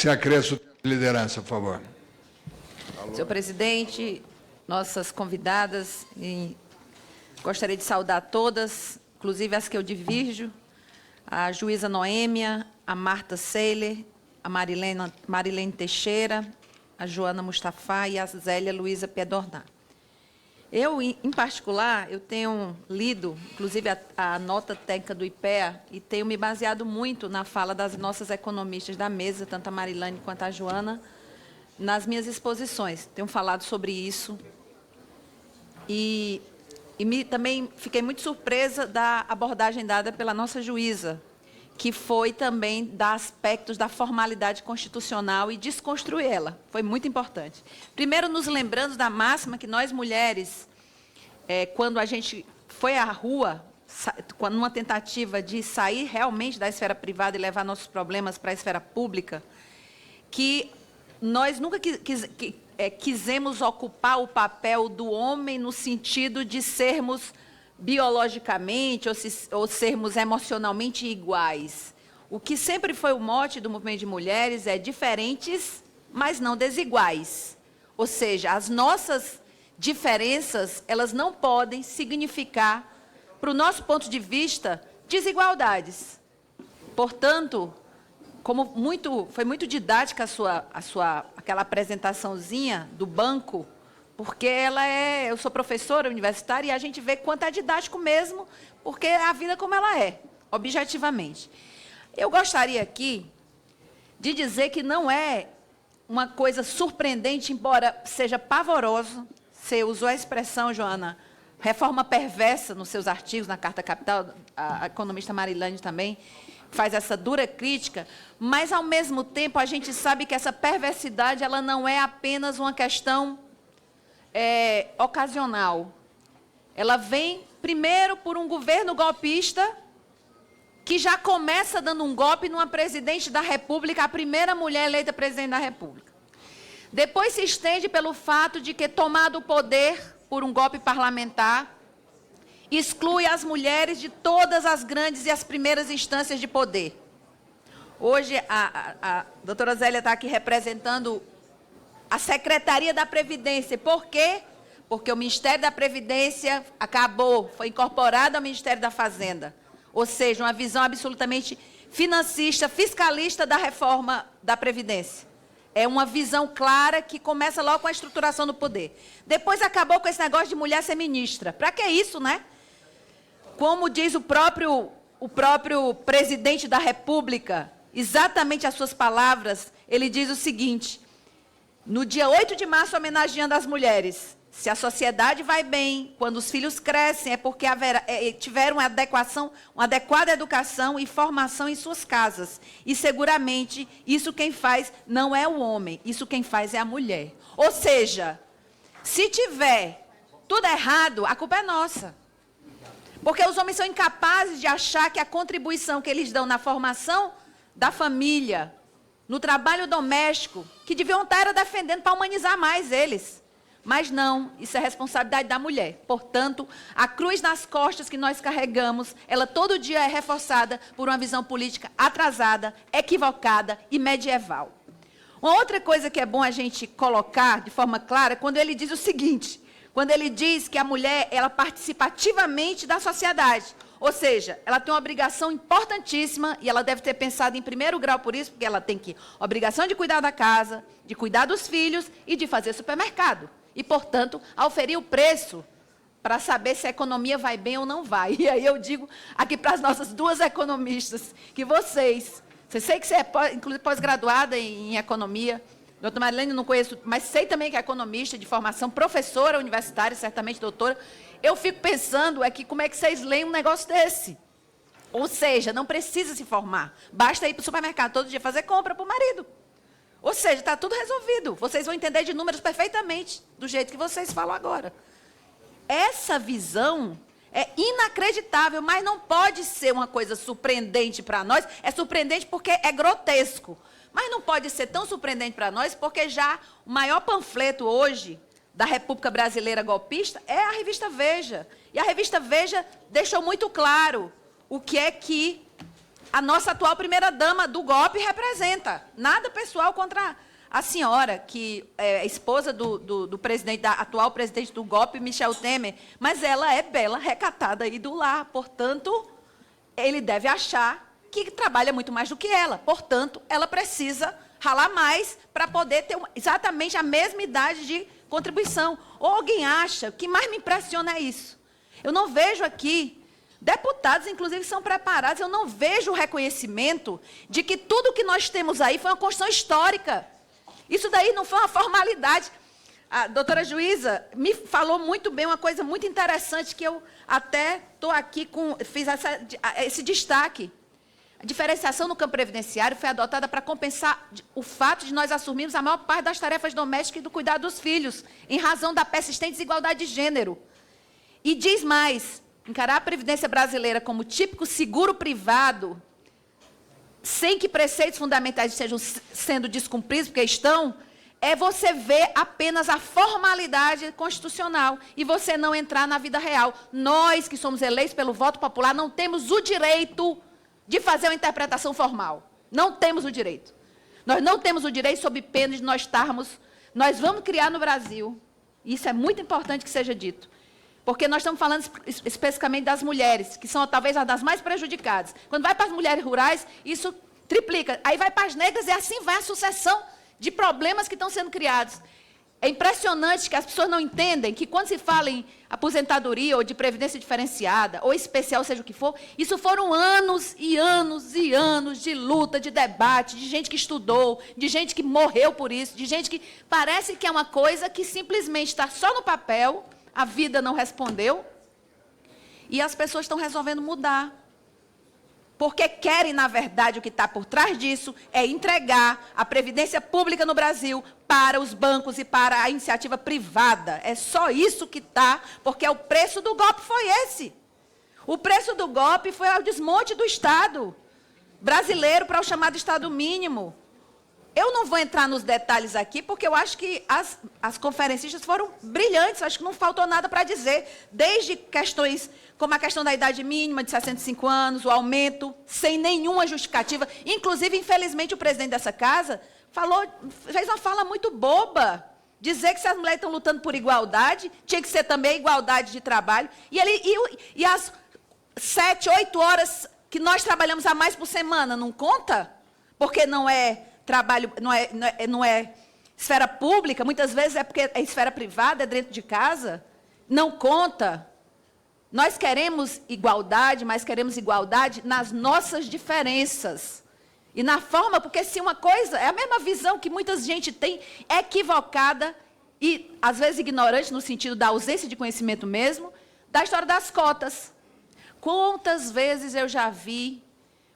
que se acresça o tempo de liderança, por favor. Senhor presidente, nossas convidadas, gostaria de saudar todas, inclusive as que eu divirjo, a juíza Noêmia, a Marta Seiler, a Marilene Teixeira, a Joana Mustafa e a Zélia Luiza Pedorná. Eu, em particular, eu tenho lido, inclusive, a nota técnica do IPEA e tenho me baseado muito na fala das nossas economistas da mesa, tanto a Marilene quanto a Joana, nas minhas exposições. Tenho falado sobre isso e também fiquei muito surpresa da abordagem dada pela nossa juíza, que foi também dar aspectos da formalidade constitucional e desconstruir ela. Foi muito importante. Primeiro, nos lembrando da máxima que nós, mulheres, quando a gente foi à rua, quando uma tentativa de sair realmente da esfera privada e levar nossos problemas para a esfera pública, que nós nunca quisemos ocupar o papel do homem no sentido de sermos biologicamente ou sermos emocionalmente iguais. O que sempre foi o mote do movimento de mulheres é diferentes, mas não desiguais. Ou seja, as nossas diferenças, elas não podem significar, para o nosso ponto de vista, desigualdades. Portanto, foi muito didática aquela apresentaçãozinha do banco, porque eu sou professora universitária e a gente vê quanto é didático mesmo, porque é a vida como ela é, objetivamente. Eu gostaria aqui de dizer que não é uma coisa surpreendente, embora seja pavoroso, você usou a expressão, Joana, reforma perversa nos seus artigos, na Carta Capital, a economista Marilene também faz essa dura crítica, mas, ao mesmo tempo, a gente sabe que essa perversidade ela não é apenas uma questão ocasional. Ela vem, primeiro, por um governo golpista que já começa dando um golpe numa presidente da República, a primeira mulher eleita presidente da República. Depois se estende pelo fato de que, tomado o poder por um golpe parlamentar, exclui as mulheres de todas as grandes e as primeiras instâncias de poder. Hoje, a doutora Zélia está aqui representando a Secretaria da Previdência. Por quê? Porque o Ministério da Previdência foi incorporado ao Ministério da Fazenda. Ou seja, uma visão absolutamente financista, fiscalista da reforma da Previdência. É uma visão clara que começa logo com a estruturação do poder. Depois acabou com esse negócio de mulher ser ministra. Para que isso, né? Como diz o próprio presidente da República, exatamente as suas palavras, ele diz o seguinte: no dia 8 de março, homenageando as mulheres, se a sociedade vai bem, quando os filhos crescem, é porque tiveram uma adequada educação e formação em suas casas. E, seguramente, isso quem faz não é o homem, isso quem faz é a mulher. Ou seja, se tiver tudo errado, a culpa é nossa. Porque os homens são incapazes de achar que a contribuição que eles dão na formação da família, no trabalho doméstico, que deviam estar defendendo para humanizar mais eles. Mas não, isso é responsabilidade da mulher. Portanto, a cruz nas costas que nós carregamos, ela todo dia é reforçada por uma visão política atrasada, equivocada e medieval. Uma outra coisa que é bom a gente colocar de forma clara, quando ele diz o seguinte: quando ele diz que a mulher, ela participa ativamente da sociedade. Ou seja, ela tem uma obrigação importantíssima, e ela deve ter pensado em primeiro grau por isso, porque ela tem obrigação de cuidar da casa, de cuidar dos filhos e de fazer supermercado. E, portanto, auferir o preço para saber se a economia vai bem ou não vai. E aí eu digo aqui para as nossas duas economistas, que sei que você é, inclusive, pós-graduada em economia. Doutora Marilene, não conheço, mas sei também que é economista de formação, professora universitária, certamente doutora. Eu fico pensando como é que vocês leem um negócio desse. Ou seja, não precisa se formar. Basta ir para o supermercado todo dia fazer compra para o marido. Ou seja, está tudo resolvido. Vocês vão entender de números perfeitamente, do jeito que vocês falam agora. Essa visão é inacreditável, mas não pode ser uma coisa surpreendente para nós. É surpreendente porque é grotesco. Mas não pode ser tão surpreendente para nós, porque já o maior panfleto hoje da República Brasileira golpista é a revista Veja. E a revista Veja deixou muito claro o que é que a nossa atual primeira-dama do golpe representa. Nada pessoal contra a senhora, que é esposa do presidente, da atual presidente do golpe, Michel Temer, mas ela é bela, recatada e do lar. Portanto, ele deve achar que trabalha muito mais do que ela. Portanto, ela precisa ralar mais para poder ter exatamente a mesma idade de contribuição. Ou alguém acha, o que mais me impressiona é isso. Eu não vejo aqui, deputados, inclusive, são preparados, eu não vejo o reconhecimento de que tudo que nós temos aí foi uma construção histórica. Isso daí não foi uma formalidade. A doutora Juíza me falou muito bem uma coisa muito interessante que eu até estou aqui fiz esse destaque. A diferenciação no campo previdenciário foi adotada para compensar o fato de nós assumirmos a maior parte das tarefas domésticas e do cuidado dos filhos, em razão da persistente desigualdade de gênero. E diz mais, encarar a Previdência brasileira como típico seguro privado, sem que preceitos fundamentais estejam sendo descumpridos, porque estão, é você ver apenas a formalidade constitucional e você não entrar na vida real. Nós, que somos eleitos pelo voto popular, não temos o direito de fazer uma interpretação formal. Não temos o direito. Nós não temos o direito, sob pena de nós vamos criar no Brasil, e isso é muito importante que seja dito, porque nós estamos falando especificamente das mulheres, que são talvez as das mais prejudicadas. Quando vai para as mulheres rurais, isso triplica. Aí vai para as negras e assim vai a sucessão de problemas que estão sendo criados. É impressionante que as pessoas não entendem que quando se fala em aposentadoria ou de previdência diferenciada, ou especial, seja o que for, isso foram anos e anos e anos de luta, de debate, de gente que estudou, de gente que morreu por isso, de gente que parece que é uma coisa que simplesmente está só no papel, a vida não respondeu, e as pessoas estão resolvendo mudar. Porque querem, na verdade, o que está por trás disso é entregar a previdência pública no Brasil para os bancos e para a iniciativa privada. É só isso que está, porque o preço do golpe foi esse. O preço do golpe foi o desmonte do Estado brasileiro para o chamado Estado mínimo. Eu não vou entrar nos detalhes aqui, porque eu acho que as conferencistas foram brilhantes, acho que não faltou nada para dizer, desde questões como a questão da idade mínima de 65 anos, o aumento, sem nenhuma justificativa. Inclusive, infelizmente, o presidente dessa casa fez uma fala muito boba, dizer que se as mulheres estão lutando por igualdade, tinha que ser também igualdade de trabalho. E as 7, 8 horas que nós trabalhamos a mais por semana, não conta? Porque não é trabalho, não é esfera pública, muitas vezes é porque é esfera privada, é dentro de casa, não conta. Nós queremos igualdade, mas queremos igualdade nas nossas diferenças. E na forma, porque se uma coisa, é a mesma visão que muita gente tem, equivocada e, às vezes, ignorante, no sentido da ausência de conhecimento mesmo, da história das cotas. Quantas vezes eu já vi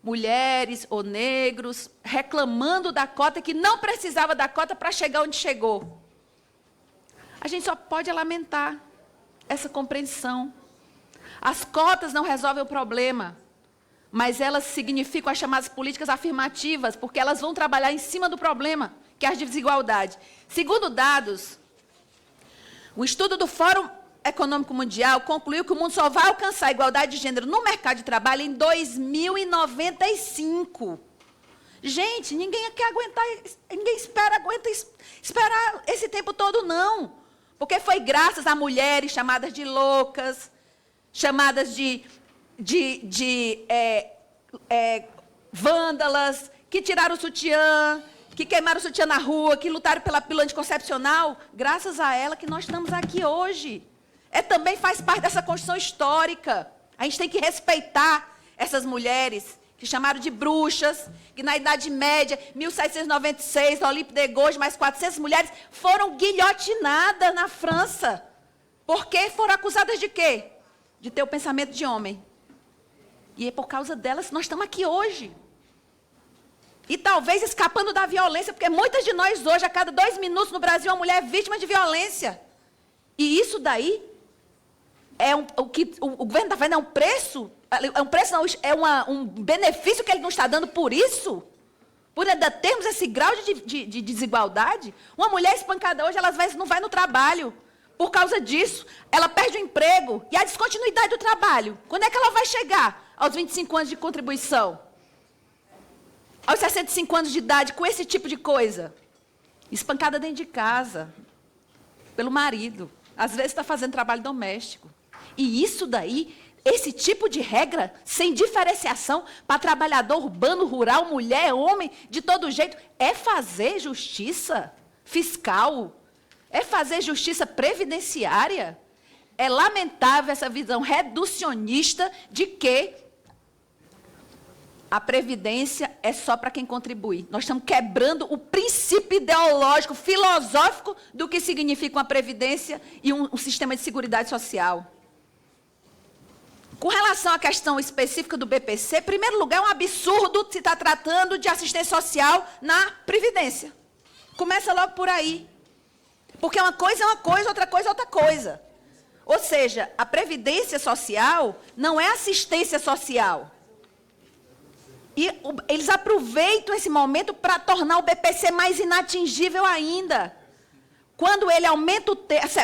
mulheres ou negros reclamando da cota, que não precisava da cota para chegar onde chegou. A gente só pode lamentar essa compreensão. As cotas não resolvem o problema, mas elas significam as chamadas políticas afirmativas, porque elas vão trabalhar em cima do problema, que é a desigualdade. Segundo dados, o estudo do Fórum Econômico Mundial concluiu que o mundo só vai alcançar a igualdade de gênero no mercado de trabalho em 2095. Gente, ninguém quer aguentar, ninguém aguenta esperar esse tempo todo, não. Porque foi graças a mulheres chamadas de loucas, chamadas de vândalas, que tiraram o sutiã, que queimaram o sutiã na rua, que lutaram pela pílula anticoncepcional, graças a ela que nós estamos aqui hoje. Também faz parte dessa construção histórica. A gente tem que respeitar essas mulheres que chamaram de bruxas, que na Idade Média, 1796, Olympe de Gouges, mais 400 mulheres, foram guilhotinadas na França. Por quê? Foram acusadas de quê? De ter o pensamento de homem. E é por causa delas que nós estamos aqui hoje. E talvez escapando da violência, porque muitas de nós hoje, a cada 2 minutos no Brasil, uma mulher é vítima de violência. E isso daí o que o governo está fazendo é um preço? Não, um benefício que ele não está dando por isso? Por ainda termos esse grau de desigualdade? Uma mulher espancada hoje, ela às vezes não vai no trabalho. Por causa disso, ela perde o emprego. E a descontinuidade do trabalho? Quando é que ela vai chegar aos 25 anos de contribuição? 65 anos de idade com esse tipo de coisa? Espancada dentro de casa, pelo marido. Às vezes está fazendo trabalho doméstico. E isso daí, esse tipo de regra, sem diferenciação, para trabalhador urbano, rural, mulher, homem, de todo jeito, é fazer justiça fiscal, é fazer justiça previdenciária. É lamentável essa visão reducionista de que a previdência é só para quem contribui. Nós estamos quebrando o princípio ideológico, filosófico do que significa uma previdência e um sistema de seguridade social. Com relação à questão específica do BPC, em primeiro lugar, é um absurdo se estar tratando de assistência social na previdência. Começa logo por aí. Porque uma coisa é uma coisa, outra coisa é outra coisa. Ou seja, a previdência social não é assistência social. E eles aproveitam esse momento para tornar o BPC mais inatingível ainda. Quando ele aumenta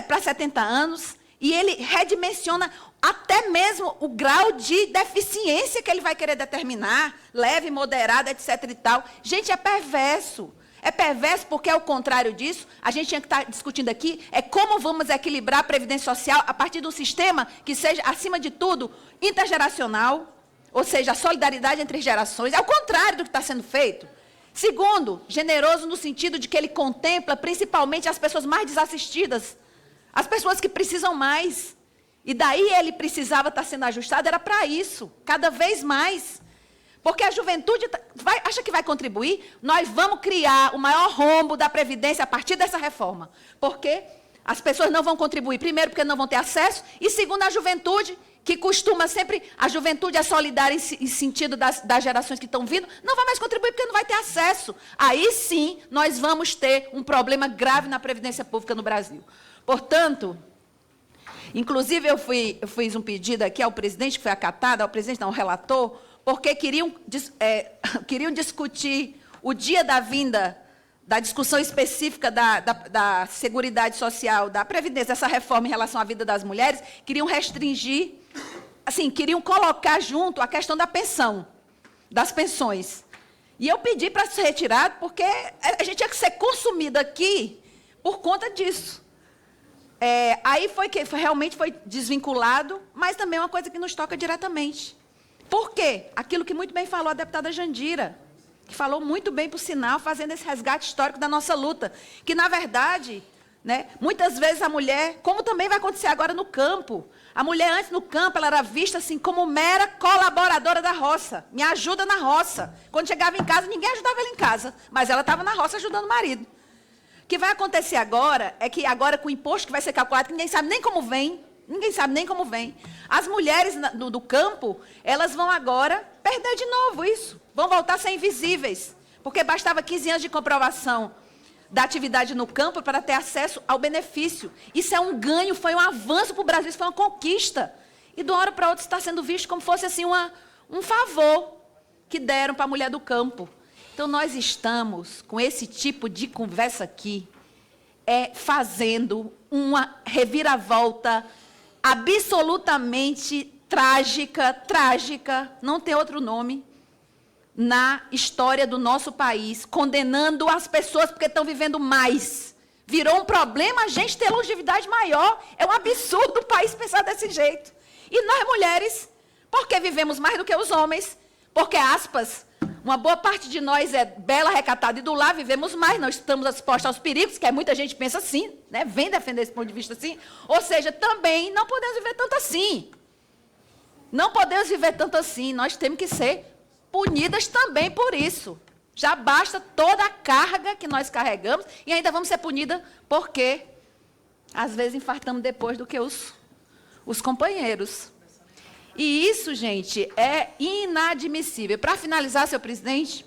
para 70 anos e ele redimensiona até mesmo o grau de deficiência que ele vai querer determinar, leve, moderada, etc. e tal. Gente, é perverso. É perverso porque, ao contrário disso, a gente tinha que estar discutindo aqui é como vamos equilibrar a previdência social a partir de um sistema que seja, acima de tudo, intergeracional, ou seja, a solidariedade entre gerações, é o contrário do que está sendo feito. Segundo, generoso no sentido de que ele contempla principalmente as pessoas mais desassistidas, as pessoas que precisam mais. E daí ele precisava estar sendo ajustado, era para isso, cada vez mais. Porque a juventude acha que vai contribuir, nós vamos criar o maior rombo da Previdência a partir dessa reforma. Porque as pessoas não vão contribuir, primeiro, porque não vão ter acesso, e segundo, a juventude, que costuma sempre, a juventude é solidária em sentido das gerações que estão vindo, não vai mais contribuir porque não vai ter acesso. Aí sim, nós vamos ter um problema grave na Previdência Pública no Brasil. Portanto, inclusive eu fiz um pedido aqui ao presidente, que foi acatado, ao presidente, não, ao relator, porque queriam discutir o dia da vinda da discussão específica da Seguridade Social, da Previdência, dessa reforma em relação à vida das mulheres, queriam restringir, assim, queriam colocar junto a questão da pensão, das pensões. E eu pedi para ser retirado, porque a gente tinha que ser consumido aqui por conta disso. Aí realmente foi desvinculado, mas também é uma coisa que nos toca diretamente. Por quê? Aquilo que muito bem falou a deputada Jandira, que falou muito bem, por sinal, fazendo esse resgate histórico da nossa luta, que, na verdade, né, muitas vezes a mulher, como também vai acontecer agora no campo, a mulher antes no campo, ela era vista assim como mera colaboradora da roça, me ajuda na roça. Quando chegava em casa, ninguém ajudava ela em casa, mas ela estava na roça ajudando o marido. O que vai acontecer agora é que agora com o imposto que vai ser calculado, que ninguém sabe nem como vem, as mulheres do campo, elas vão agora perder de novo isso. Vão voltar a ser invisíveis. Porque bastava 15 anos de comprovação da atividade no campo para ter acesso ao benefício. Isso é um ganho, foi um avanço para o Brasil, isso foi uma conquista. E de uma hora para outra está sendo visto como fosse assim um favor que deram para a mulher do campo. Então nós estamos com esse tipo de conversa aqui, fazendo uma reviravolta absolutamente trágica, não tem outro nome, na história do nosso país, condenando as pessoas porque estão vivendo mais. Virou um problema a gente ter longevidade maior. É um absurdo o país pensar desse jeito. E nós, mulheres, porque vivemos mais do que os homens, porque, aspas, uma boa parte de nós é bela, recatada e do lar, vivemos mais, não estamos expostos aos perigos, que muita gente pensa assim, né? Vem defender esse ponto de vista assim. Ou seja, também não podemos viver tanto assim. Não podemos viver tanto assim, nós temos que ser punidas também por isso. Já basta toda a carga que nós carregamos e ainda vamos ser punidas porque, às vezes, infartamos depois do que os companheiros. E isso, gente, é inadmissível. Para finalizar, senhor presidente,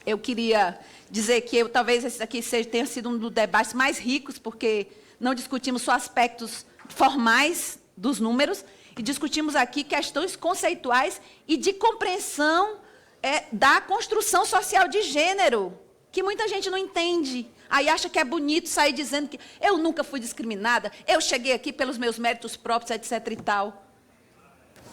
eu queria dizer que talvez esse aqui tenha sido um dos debates mais ricos, porque não discutimos só aspectos formais dos números, e discutimos aqui questões conceituais e de compreensão da construção social de gênero, que muita gente não entende. Aí acha que é bonito sair dizendo que eu nunca fui discriminada, eu cheguei aqui pelos meus méritos próprios, etc. e tal.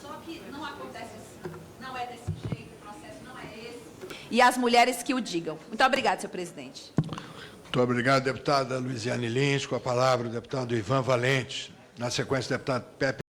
Só que não acontece assim, não é desse jeito, o processo não é esse. e as mulheres que o digam. Muito obrigada, senhor presidente. Muito obrigado, deputada Luiziane Lins. Com a palavra, o deputado Ivan Valente. Na sequência, o deputado Pepe